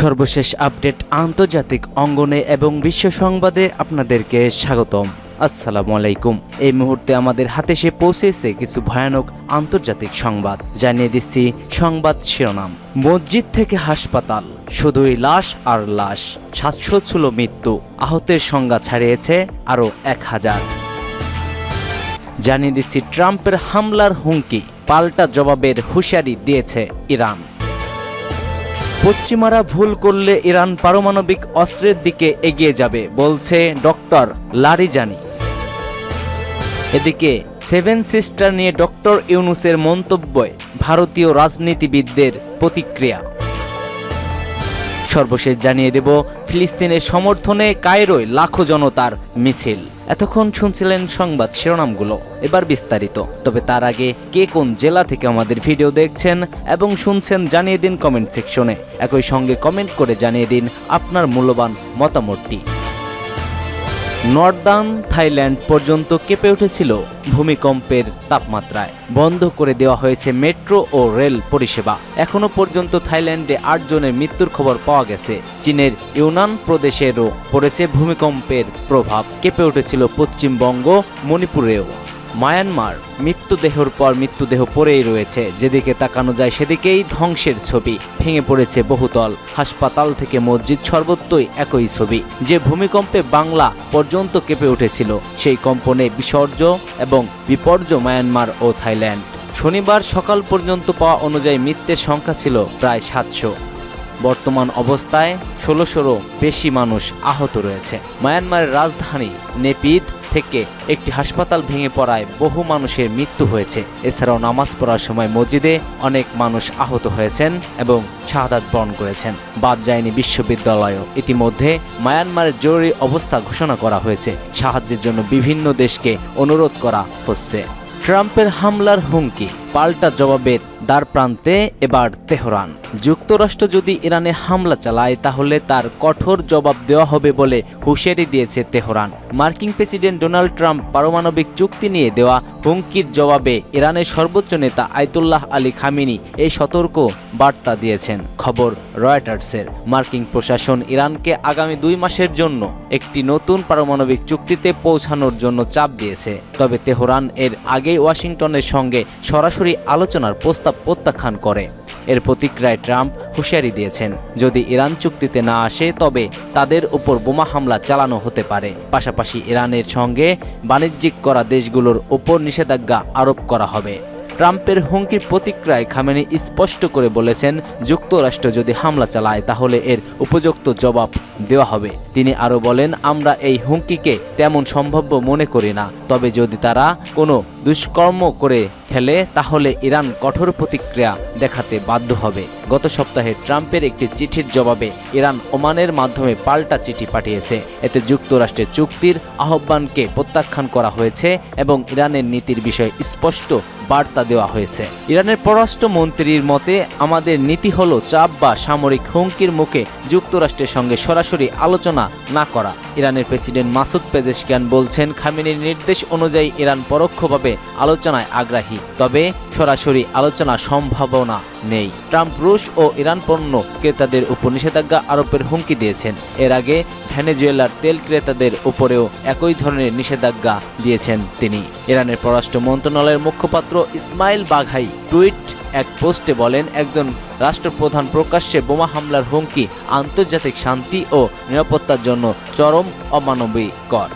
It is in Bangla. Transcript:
সর্বশেষ আপডেট আন্তর্জাতিক অঙ্গনে এবং বিশ্ব সংবাদে আপনাদেরকে স্বাগতম। আসসালামু আলাইকুম। এই মুহূর্তে আমাদের হাতে এসে পৌঁছেছে কিছু ভয়ানক আন্তর্জাতিক সংবাদ। জানিয়ে দিচ্ছি সংবাদ শিরোনাম। মসজিদ থেকে হাসপাতাল, শুধুই লাশ আর লাশ। 700 ছিল মৃত্যু, আহতের সংখ্যা ছাড়িয়েছে আরও 1000। জানিয়ে দিচ্ছি ট্রাম্পের হামলার হুমকি, পাল্টা জবাবের হুঁশিয়ারি দিয়েছে ইরান। পশ্চিমারা ভুল করলে ইরান পারমাণবিক অস্ত্রের দিকে এগিয়ে যাবে বলছে ডক্টর লারিজানি। এদিকে সেভেন সিস্টার নিয়ে ডক্টর ইউনুসের মন্তব্যে ভারতীয় রাজনীতিবিদদের প্রতিক্রিয়া। সর্বশেষ জানিয়ে দেব ফিলিস্তিনের সমর্থনে কায়রোয় লাখো জনতার মিছিল। এতক্ষণ শুনছিলেন সংবাদ শিরোনামগুলো, এবার বিস্তারিত। তবে তার আগে কে কোন জেলা থেকে আমাদের ভিডিও দেখছেন এবং শুনছেন জানিয়ে দিন কমেন্ট সেকশনে। একই সঙ্গে কমেন্ট করে জানিয়ে দিন আপনার মূল্যবান মতামতটি। নর্দার্ন থাইল্যান্ড পর্যন্ত কেঁপে উঠেছিল ভূমিকম্পের তাপমাত্রায়। বন্ধ করে দেওয়া হয়েছে মেট্রো ও রেল পরিষেবা। এখনো পর্যন্ত থাইল্যান্ডে 8 জনের মৃত্যুর খবর পাওয়া গেছে। চীনের ইউনান প্রদেশেরও পড়েছে ভূমিকম্পের প্রভাব। কেঁপে উঠেছিল পশ্চিমবঙ্গ, মণিপুরেও। মায়ানমার মৃত্যুদেহের পর মৃত্যুদেহ পড়েই রয়েছে, যেদিকে তাকানো যায় সেদিকেই ধ্বংসের ছবি। ভেঙে পড়েছে বহুতল, হাসপাতাল থেকে মসজিদ সর্বত্রই একই ছবি। যে ভূমিকম্পে বাংলা পর্যন্ত কেঁপে উঠেছিল, সেই কম্পনে এবং বিপর্যয় মায়ানমার ও থাইল্যান্ড। শনিবার সকাল পর্যন্ত পাওয়া অনুযায়ী মৃতের সংখ্যা ছিল প্রায় 700। বর্তমান অবস্থায় 1600-রও বেশি মানুষ আহত রয়েছে। মায়ানমারের রাজধানী নেপিদ থেকে একটি হাসপাতাল ভেঙে পড়ায় বহু মানুষের মৃত্যু হয়েছে। এছাড়াও নামাজ পড়ার সময় মসজিদে অনেক মানুষ আহত হয়েছেন এবং শাহাদাত বরণ করেছেন। বাদ যায়নি বিশ্ববিদ্যালয়ও। ইতিমধ্যে মায়ানমারের জরুরি অবস্থা ঘোষণা করা হয়েছে। সাহায্যের জন্য বিভিন্ন দেশকে অনুরোধ করা হচ্ছে। ট্রাম্পের হামলার হুমকি, পাল্টা জবাবের দ্বারপ্রান্তে এবার তেহরান। যুক্তরাষ্ট্র যদি ইরানে হামলা চালায় তাহলে তার কঠোর জবাব দেওয়া হবে বলে হুঁশিয়ারি দিয়েছে তেহরান। মার্কিন প্রেসিডেন্ট ডোনাল্ড ট্রাম্প পারমাণবিক চুক্তি নিয়ে দেওয়া হুমকির জবাবে ইরানের সর্বোচ্চ নেতা আয়াতুল্লাহ আলী খামেনি এই সতর্ক বার্তা দিয়েছেন। খবর রয়টার্সের। মার্কিন প্রশাসন ইরানকে আগামী 2 মাসের জন্য একটি নতুন পারমাণবিক চুক্তিতে পৌঁছানোর জন্য চাপ দিয়েছে। তবে তেহরান এর আগেই ওয়াশিংটনের সঙ্গে সরাসরি আলোচনার প্রস্তাব প্রত্যাখ্যান করে। এর প্রতিক্রিয়ায় ট্রাম্প হুঁশিয়ারি দিয়েছেন, যদি ইরান চুক্তিতে না আসে তবে তাদের উপর বোমা হামলা চালানো হতে পারে। পাশাপাশি ইরানের সঙ্গে বাণিজ্যিক করা দেশগুলোর উপর নিষেধাজ্ঞা আরোপ করা হবে। ট্রাম্পের হুমকির প্রতিক্রিয়ায় খামেনি স্পষ্ট করে বলেছেন, যুক্তরাষ্ট্র যদি হামলা চালায় তাহলে এর উপযুক্ত জবাব দেওয়া হবে। তিনি আরও বলেন, আমরা এই হুমকিকে তেমন সম্ভাব্য মনে করি না, তবে যদি তারা কোনো দুষ্কর্ম করে ফেলে তাহলে ইরান কঠোর প্রতিক্রিয়া দেখাতে বাধ্য হবে। গত সপ্তাহে ট্রাম্পের একটি চিঠির জবাবে ইরান ওমানের মাধ্যমে পাল্টা চিঠি পাঠিয়েছে। এতে যুক্তরাষ্ট্রের চুক্তির আহ্বানকে প্রত্যাখ্যান করা হয়েছে এবং ইরানের নীতির বিষয়ে স্পষ্ট বার্তা দেওয়া হয়েছে। ইরানের পররাষ্ট্রমন্ত্রীর মতে, আমাদের নীতি হলো চাপ বা সামরিক হুমকির মুখে যুক্তরাষ্ট্রের সঙ্গে সরাসরি আলোচনা না করা। ইরানের প্রেসিডেন্ট মাসুদ পেজেশকিয়ান বলছেন, খামেনির নির্দেশ অনুযায়ী ইরান পরোক্ষভাবে আলোচনায় আগ্রহী, তবে সরাসরি আলোচনা সম্ভাবনা নেই। ট্রাম্প রুশ ও ইরান পণ্য ক্রেতাদের উপর নিষেধাজ্ঞা আরোপের হুমকি দিয়েছেন। এর আগে ভেনেজুয়েলার তেল ক্রেতাদের উপরেও একই ধরনের নিষেধাজ্ঞা দিয়েছেন তিনি। ইরানের পররাষ্ট্র মন্ত্রণালয়ের মুখপাত্র ইসমাইল বাঘাই এক পোস্টে বলেন, একজন রাষ্ট্রপ্রধান প্রকাশ্যে বোমা হামলার হুমকি আন্তর্জাতিক শান্তি ও নিরাপত্তার জন্য চরম অমানবিকর।